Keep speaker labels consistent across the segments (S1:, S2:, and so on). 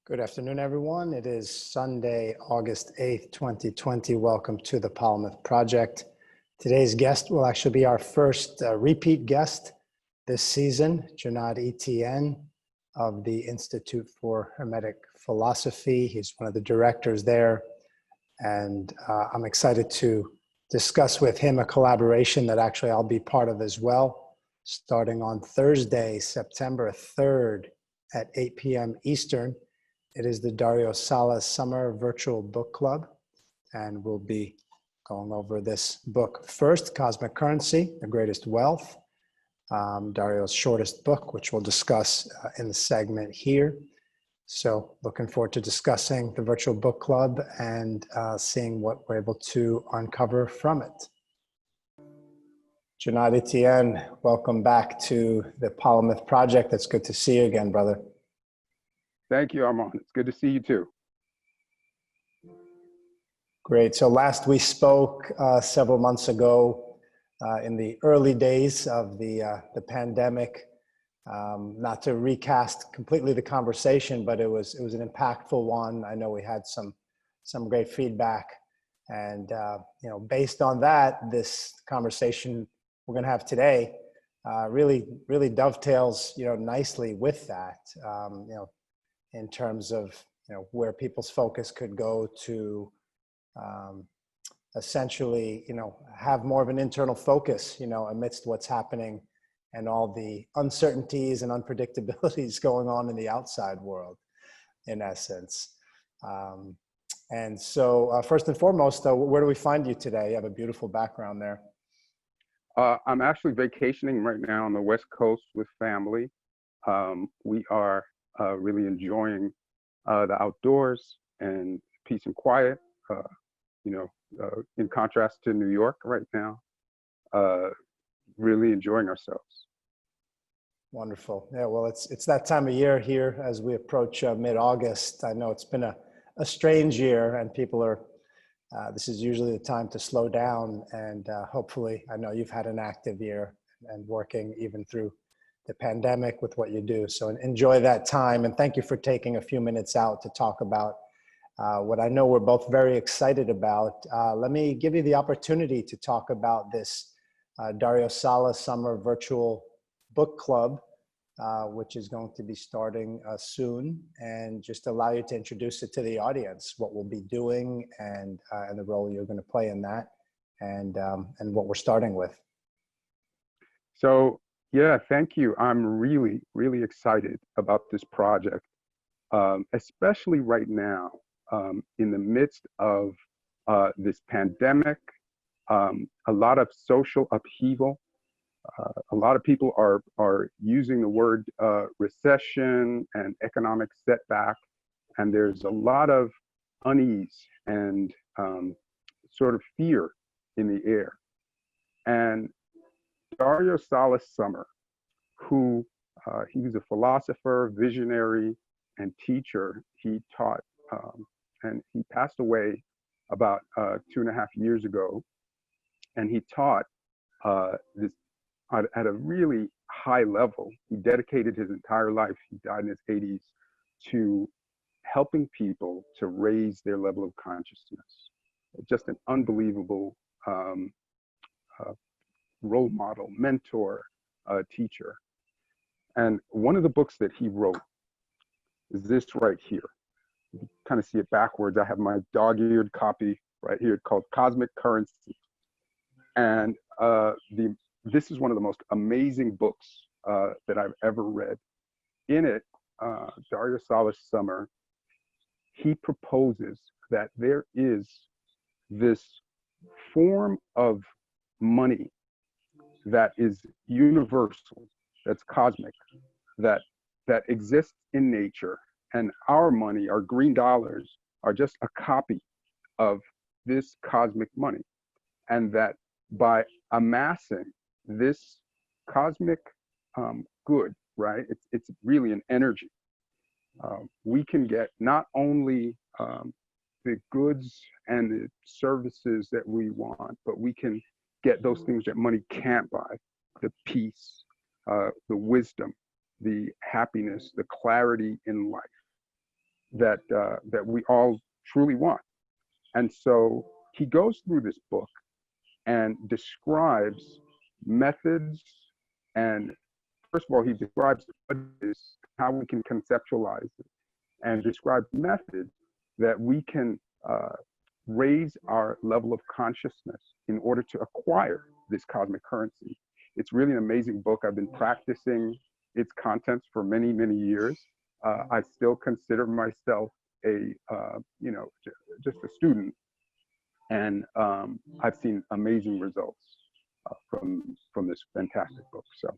S1: Good afternoon, everyone. It is Sunday, August 8th, 2020. Welcome to the Polymath Project. Today's guest will actually be our first repeat guest this season, Junod Etienne of the Institute for Hermetic Philosophy. He's one of the directors there. And I'm excited to discuss with him a collaboration that actually I'll be part of as well, starting on Thursday, September 3rd at 8 p.m. Eastern. It is the Dario Salas Sommer Virtual Book Club, and we'll be going over this book first, Cosmic Currency, The Greatest Wealth, Dario's shortest book, which we'll discuss in the segment here. So looking forward to discussing the Virtual Book Club and seeing what we're able to uncover from it. Junod Etienne, welcome back to the Polymath Project. It's good to see you again, brother.
S2: Thank you, Armand. It's good to see you too.
S1: Great. So last we spoke several months ago in the early days of the pandemic. Not to recast completely the conversation, but it was an impactful one. I know we had some great feedback, and based on that, this conversation we're going to have today really dovetails nicely with that. In terms of where people's focus could go to essentially have more of an internal focus amidst what's happening and all the uncertainties and unpredictabilities going on in the outside world, in essence. And so first and foremost, where do we find you today? You have a beautiful background there.
S2: I'm actually vacationing right now on the West Coast with family. We are really enjoying the outdoors and peace and quiet, in contrast to New York right now, really enjoying ourselves.
S1: Wonderful. Yeah, well, it's that time of year here as we approach mid-August. I know it's been a strange year, and people are, this is usually the time to slow down, and hopefully, I know you've had an active year and working even through the pandemic with what you do. So enjoy that time. And thank you for taking a few minutes out to talk about what I know we're both very excited about. Let me give you the opportunity to talk about this Dario Salas Sommer Virtual Book Club, which is going to be starting soon, and just allow you to introduce it to the audience, what we'll be doing and the role you're going to play in that, and what we're starting with.
S2: So, yeah, thank you. I'm really, really excited about this project, especially right now in the midst of this pandemic, a lot of social upheaval. A lot of people are using the word recession and economic setback, and there's a lot of unease and sort of fear in the air. And Dario Salas Sommer, who he was a philosopher, visionary, and teacher. He taught, and he passed away about 2.5 years ago. And he taught this at a really high level. He dedicated his entire life, he died in his 80s, to helping people to raise their level of consciousness. Just an unbelievable role model, mentor, teacher. And one of the books that he wrote is this right here. You can kind of see it backwards. I have my dog-eared copy right here called Cosmic Currency. And this is one of the most amazing books that I've ever read. In it, Dario Salas Sommer, he proposes that there is this form of money that is universal, that's cosmic, that exists in nature, and our money, our green dollars, are just a copy of this cosmic money, and that by amassing this cosmic good, right? It's really an energy. We can get not only the goods and the services that we want, but we can get those things that money can't buy: the peace, the wisdom, the happiness, the clarity in life. that we all truly want. And so he goes through this book and describes methods, and first of all, he describes what it is, how we can conceptualize it, and describes methods that we can raise our level of consciousness in order to acquire this cosmic currency. It's really an amazing book. I've been practicing its contents for many, many years. I still consider myself a, just a student, and I've seen amazing results from this fantastic book. So.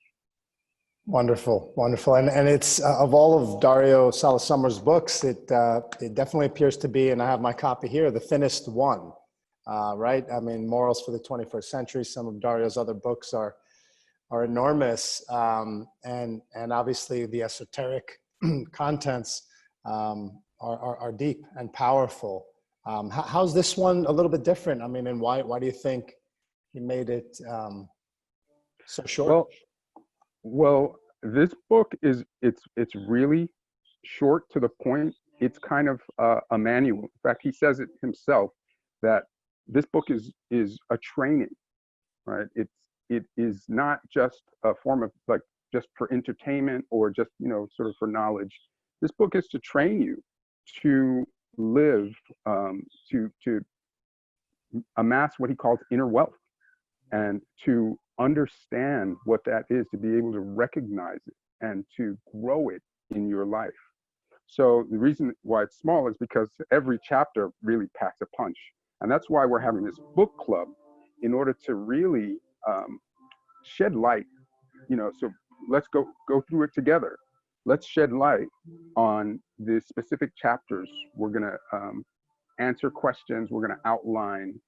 S1: Wonderful, wonderful, and it's of all of Dario Salas Sommer's books, it definitely appears to be, and I have my copy here, the thinnest one, right? I mean, Morals for the 21st Century. Some of Dario's other books are enormous, and obviously the esoteric contents are deep and powerful. How's this one a little bit different? I mean, and why do you think he made it so short?
S2: Well, this book it's really short to the point. It's kind of a manual. In fact, he says it himself that this book is a training, right? It is not just a form of like just for entertainment or just sort of for knowledge. This book is to train you to live, to amass what he calls inner wealth, and to understand what that is, to be able to recognize it and to grow it in your life. So the reason why it's small is because every chapter really packs a punch. And that's why we're having this book club, in order to really shed light, so let's go through it together. Let's shed light on the specific chapters. We're gonna answer questions. We're gonna outline,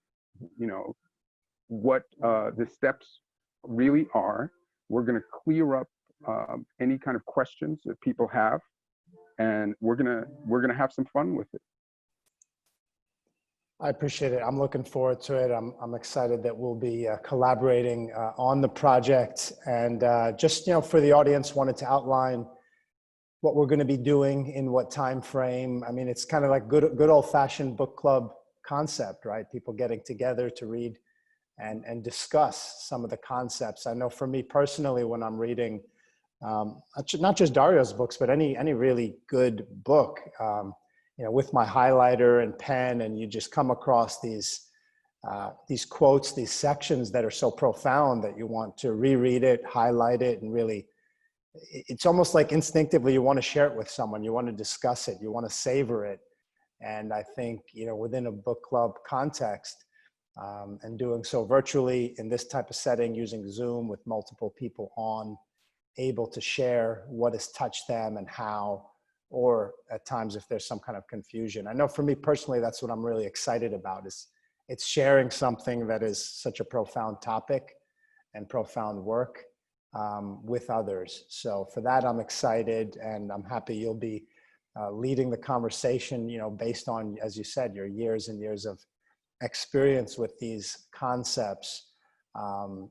S2: what the steps really are. We're going to clear up any kind of questions that people have, and we're gonna have some fun with it.
S1: I appreciate it. I'm looking forward to it. I'm excited that we'll be collaborating on the project, and just for the audience, wanted to outline what we're going to be doing in what time frame. I mean, it's kind of like good old-fashioned book club concept, right? People getting together to read and discuss some of the concepts. I know for me personally, when I'm reading, not just Dario's books, but any really good book, with my highlighter and pen, and you just come across these quotes, these sections that are so profound that you want to reread it, highlight it, and really, it's almost like instinctively you want to share it with someone, you want to discuss it, you want to savor it. And I think, within a book club context, and doing so virtually in this type of setting, using Zoom with multiple people on, able to share what has touched them and how, or at times if there's some kind of confusion. I know for me personally, that's what I'm really excited about, is it's sharing something that is such a profound topic and profound work with others. So for that, I'm excited, and I'm happy you'll be leading the conversation, based on, as you said, your years and years of experience with these concepts. Yep.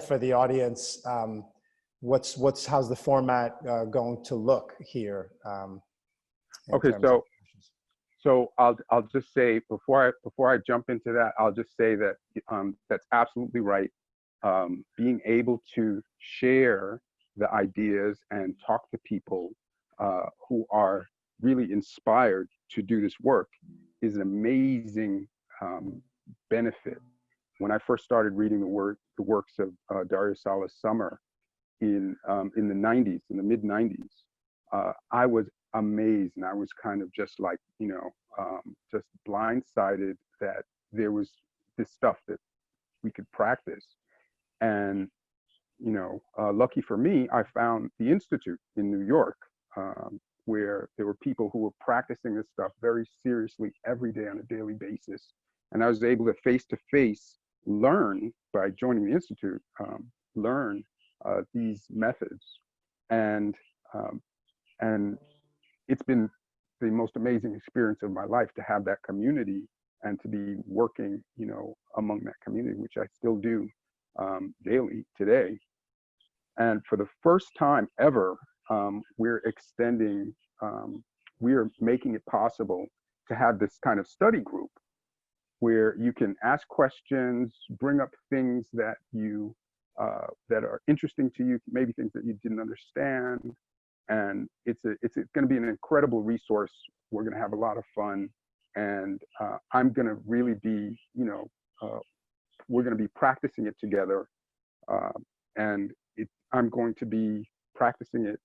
S1: For the audience, how's the format going to look here?
S2: Okay, so I'll just say before I jump into that, I'll just say that that's absolutely right. Being able to share the ideas and talk to people who are really inspired to do this work is an amazing benefit. When I first started reading the works of Dario Salas Sommer in the 90s, in the mid 90s, I was amazed, and I was kind of just like, just blindsided that there was this stuff that we could practice. And lucky for me, I found the Institute in New York, where there were people who were practicing this stuff very seriously every day on a daily basis. And I was able to face-to-face learn, by joining the Institute, learn these methods. And it's been the most amazing experience of my life to have that community and to be working, among that community, which I still do daily today. And for the first time ever, we're extending, we're making it possible to have this kind of study group where you can ask questions, bring up things that you that are interesting to you, maybe things that you didn't understand, and it's going to be an incredible resource. We're going to have a lot of fun, and I'm going to really be, we're going to be practicing it together, and I'm going to be practicing it,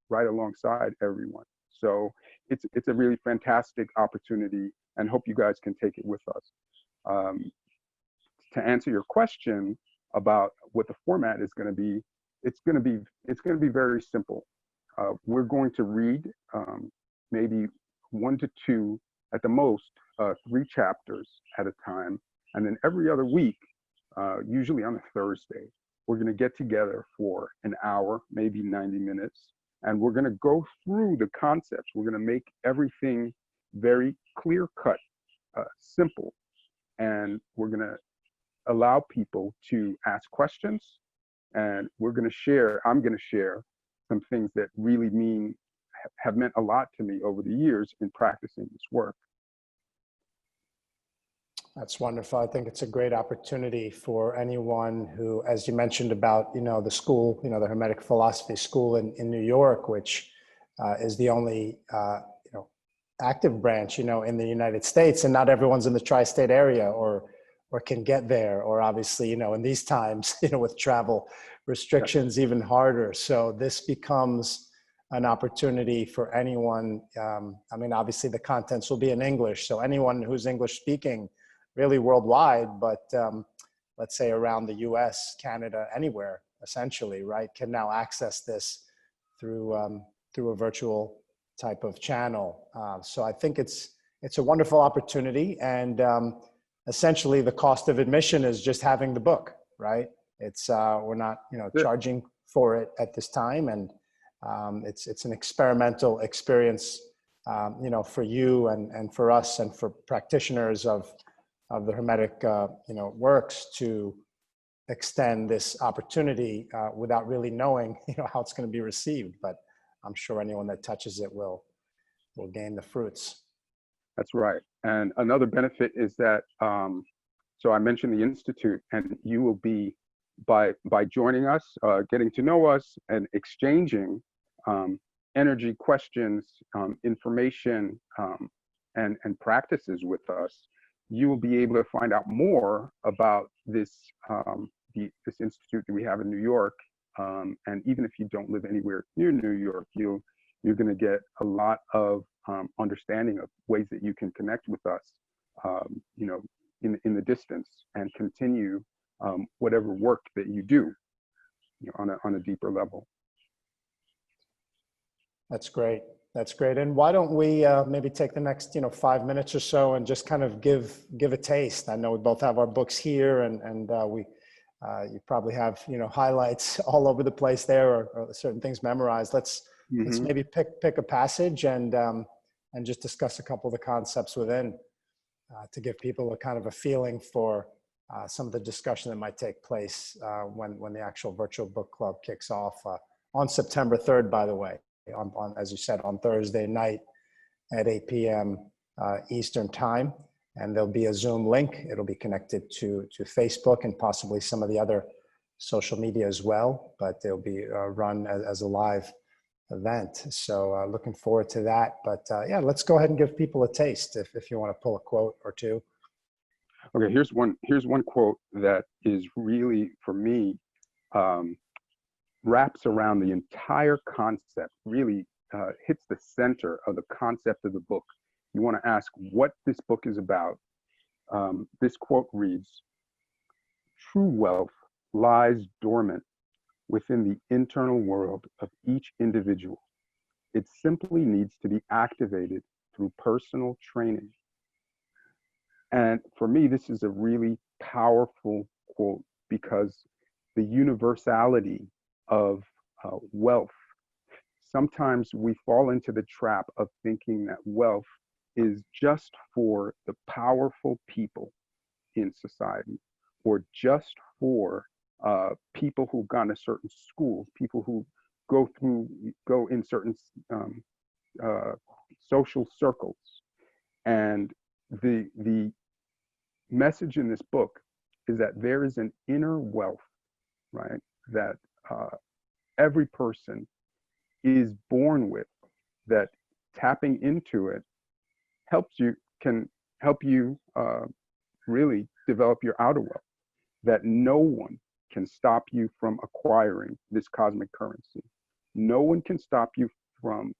S2: right alongside everyone. So it's a really fantastic opportunity, and hope you guys can take it with us. To answer your question about what the format is going to be, it's going to be very simple. We're going to read maybe 1 to 2 at the most, 3 chapters at a time, and then every other week, usually on a Thursday, we're going to get together for an hour, maybe 90 minutes, and we're going to go through the concepts. We're going to make everything very clear cut, simple, and we're going to allow people to ask questions, and I'm going to share some things that really have meant a lot to me over the years in practicing this work.
S1: That's wonderful. I think it's a great opportunity for anyone who, as you mentioned about, the school, the Hermetic Philosophy School in New York, which is the only, active branch, in the United States, and not everyone's in the tri-state area or can get there, or obviously, in these times, with travel restrictions, even harder. So this becomes an opportunity for anyone. Obviously the contents will be in English, so anyone who's English speaking, really worldwide, but let's say around the US, Canada, anywhere, essentially, right, can now access this through a virtual type of channel. So I think it's a wonderful opportunity, and essentially the cost of admission is just having the book, right? It's we're not charging for it at this time, and it's an experimental experience, for you and for us and for practitioners of the Hermetic, works, to extend this opportunity without really knowing, how it's going to be received. But I'm sure anyone that touches it will gain the fruits.
S2: That's right. And another benefit is that, so I mentioned the Institute, and you will be, by joining us, getting to know us and exchanging energy, questions, information, and practices with us, you will be able to find out more about this this institute that we have in New York. And even if you don't live anywhere near New York, you're going to get a lot of understanding of ways that you can connect with us, in the distance, and continue whatever work that you do, on a deeper level.
S1: That's great. That's great. And why don't we maybe take the next 5 minutes or so and just kind of give a taste. I know we both have our books here, and you probably have highlights all over the place there, or certain things memorized. Let's maybe pick a passage and just discuss a couple of the concepts within, to give people a kind of a feeling for some of the discussion that might take place when the actual virtual book club kicks off on September 3rd, by the way. On, as you said, on Thursday night at 8 p.m. Eastern time, and there'll be a Zoom link. It'll be connected to Facebook and possibly some of the other social media as well, but they'll be run as a live event. So looking forward to that. But yeah, let's go ahead and give people a taste if you want to pull a quote or two.
S2: Okay, here's one quote that is really, for me, wraps around the entire concept, really hits the center of the concept of the book. You want to ask what this book is about. This quote reads, "True wealth lies dormant within the internal world of each individual. It simply needs to be activated through personal training." And for me, this is a really powerful quote, because the universality of wealth, sometimes we fall into the trap of thinking that wealth is just for the powerful people in society, or just for people who've gone to certain schools, people who go in certain uh, social circles. And the message in this book is that there is an inner wealth, right, that every person is born with, that tapping into it can help you really develop your outer wealth, that no one can stop you from acquiring this cosmic currency. No one can stop you from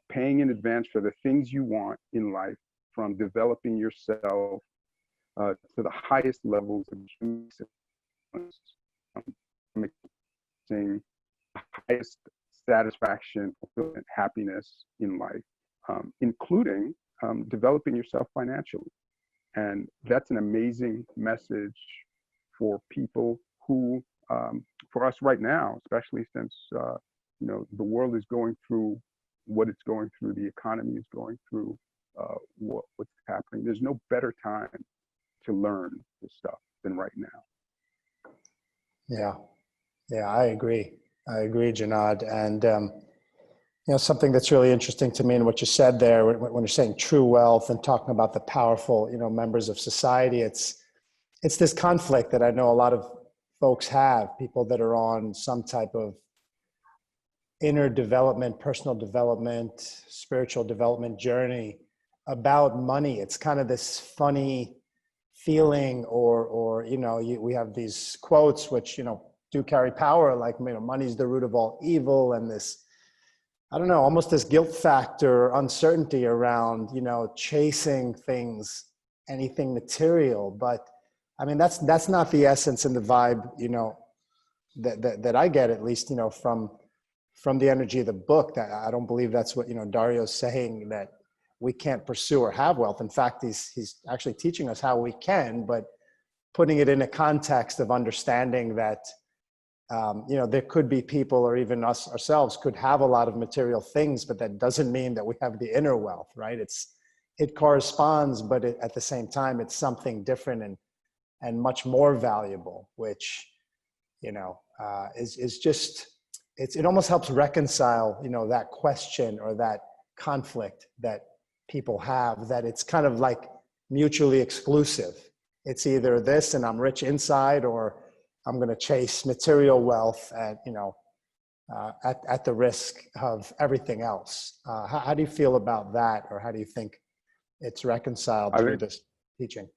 S2: paying in advance for the things you want in life, from developing yourself to the highest levels of experiencing the highest satisfaction, fulfillment, happiness in life, including developing yourself financially. And that's an amazing message for people who, for us right now, especially since the world is going through what it's going through, the economy is going through what's happening. There's no better time to learn this stuff than right now.
S1: Yeah, I agree, Junod. And something that's really interesting to me in what you said there, when you're saying true wealth and talking about the powerful, members of society, it's this conflict that I know a lot of folks have, people that are on some type of inner development, personal development, spiritual development journey about money. It's kind of this funny feeling, or we have these quotes which do carry power, like money's the root of all evil, and this, I don't know, almost this guilt factor, uncertainty around chasing things, anything material. But I mean, that's not the essence and the vibe that I get, at least from the energy of the book. That I don't believe that's what Dario's saying, that we can't pursue or have wealth. In fact, he's actually teaching us how we can, but putting it in a context of understanding that there could be people, or even us ourselves, could have a lot of material things, but that doesn't mean that we have the inner wealth, right? It corresponds, but at the same time, it's something different and much more valuable, which is just, it almost helps reconcile that question or that conflict that people have, that it's kind of like mutually exclusive. It's either this and I'm rich inside, or I'm going to chase material wealth at the risk of everything else. How do you feel about that, or how do you think it's reconciled through this teaching?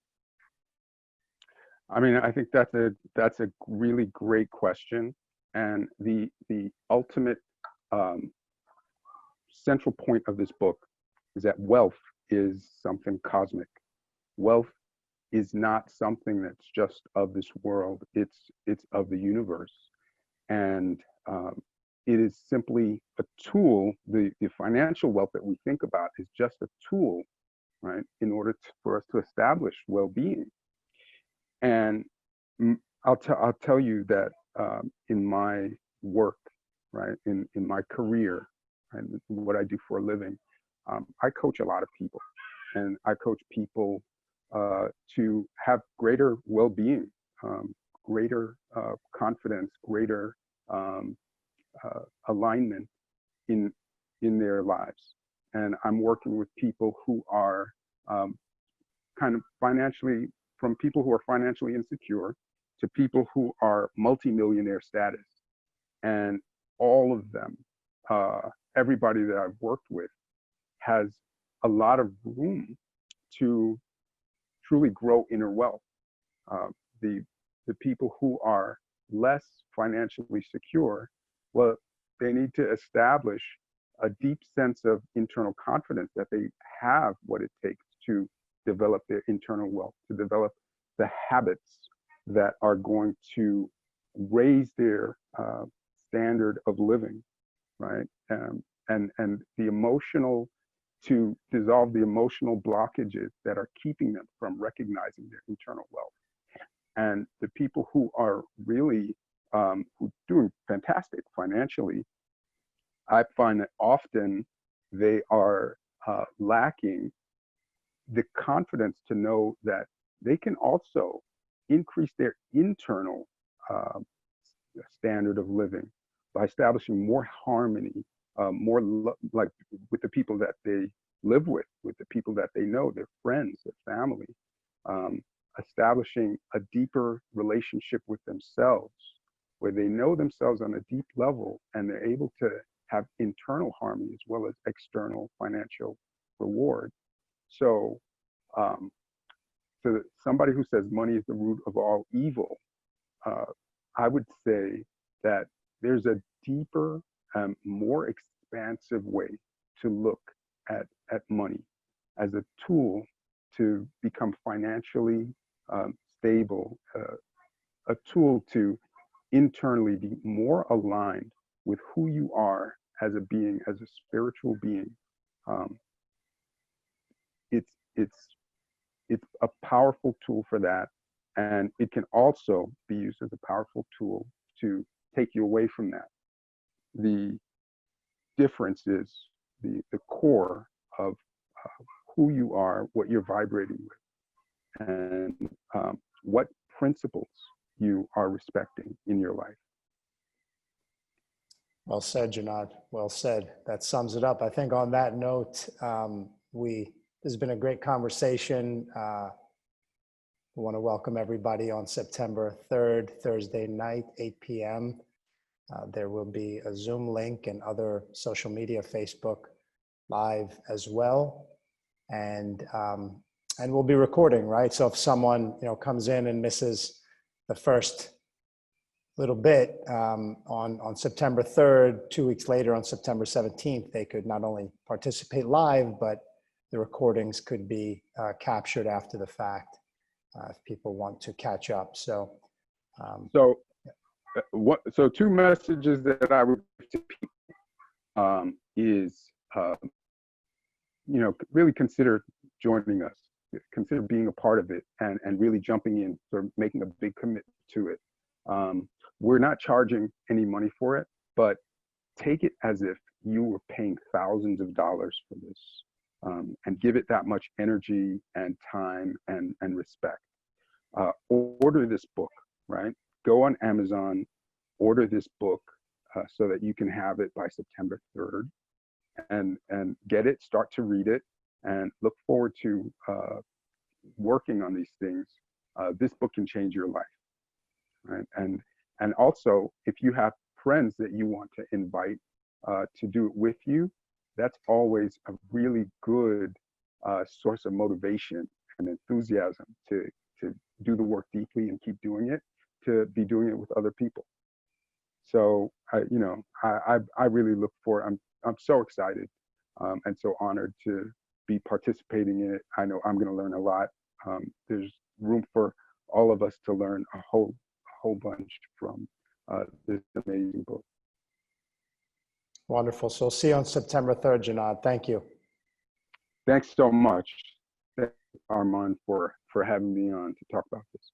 S2: I mean, I think that's a really great question, and the ultimate central point of this book is that wealth is something cosmic. Wealth is not something that's just of this world. It's of the universe, and it is simply a tool. The financial wealth that we think about is just a tool, right, in order for us to establish well-being. And I'll tell you that in my work, right, in my career, and what I do for a living, I coach a lot of people, and I coach people to have greater well-being, greater confidence, greater alignment in their lives. And I'm working with people who are kind of financially, from people who are financially insecure to people who are multimillionaire status. And all of them, everybody that I've worked with, has a lot of room to truly grow inner wealth. The people who are less financially secure, well, they need to establish a deep sense of internal confidence that they have what it takes to develop their internal wealth, to develop the habits that are going to raise their standard of living, right? And the emotional, to dissolve the emotional blockages that are keeping them from recognizing their internal wealth. And the people who are really who doing fantastic financially, I find that often they are lacking the confidence to know that they can also increase their internal standard of living by establishing more harmony, like with the people that they live with the people that they know, their friends, their family, establishing a deeper relationship with themselves, where they know themselves on a deep level and they're able to have internal harmony as well as external financial reward. So, to somebody who says money is the root of all evil, I would say that there's a deeper, more expansive way to look at money as a tool to become financially stable, a tool to internally be more aligned with who you are as a being, as a spiritual being. It's a powerful tool for that, and it can also be used as a powerful tool to take you away from that. The difference is the core of who you are, what you're vibrating with, and what principles you are respecting in your life.
S1: Well said, Junod. Well said. That sums it up. I think on that note, this has been a great conversation. We want to welcome everybody on September 3rd, Thursday night, 8 p.m. There will be a Zoom link and other social media, Facebook Live as well. And we'll be recording, right? So if someone comes in and misses the first little bit on September 3rd, 2 weeks later on September 17th, they could not only participate live, but the recordings could be captured after the fact if people want to catch up. So,
S2: so two messages that I would give to people is, really consider joining us, consider being a part of it, and really jumping in, sort of making a big commitment to it. We're not charging any money for it, but take it as if you were paying thousands of dollars for this, and give it that much energy and time and respect. Order this book, right? Go on Amazon, order this book so that you can have it by September 3rd, and get it, start to read it, and look forward to working on these things. This book can change your life, right? And also, if you have friends that you want to invite to do it with you, that's always a really good source of motivation and enthusiasm to do the work deeply and keep doing it, to be doing it with other people. So I really look forward. I'm so excited and so honored to be participating in it. I know I'm going to learn a lot. There's room for all of us to learn a whole bunch from this amazing book.
S1: Wonderful. So see you on September 3rd, Junod. Thank you.
S2: Thanks so much, Armand, for having me on to talk about this.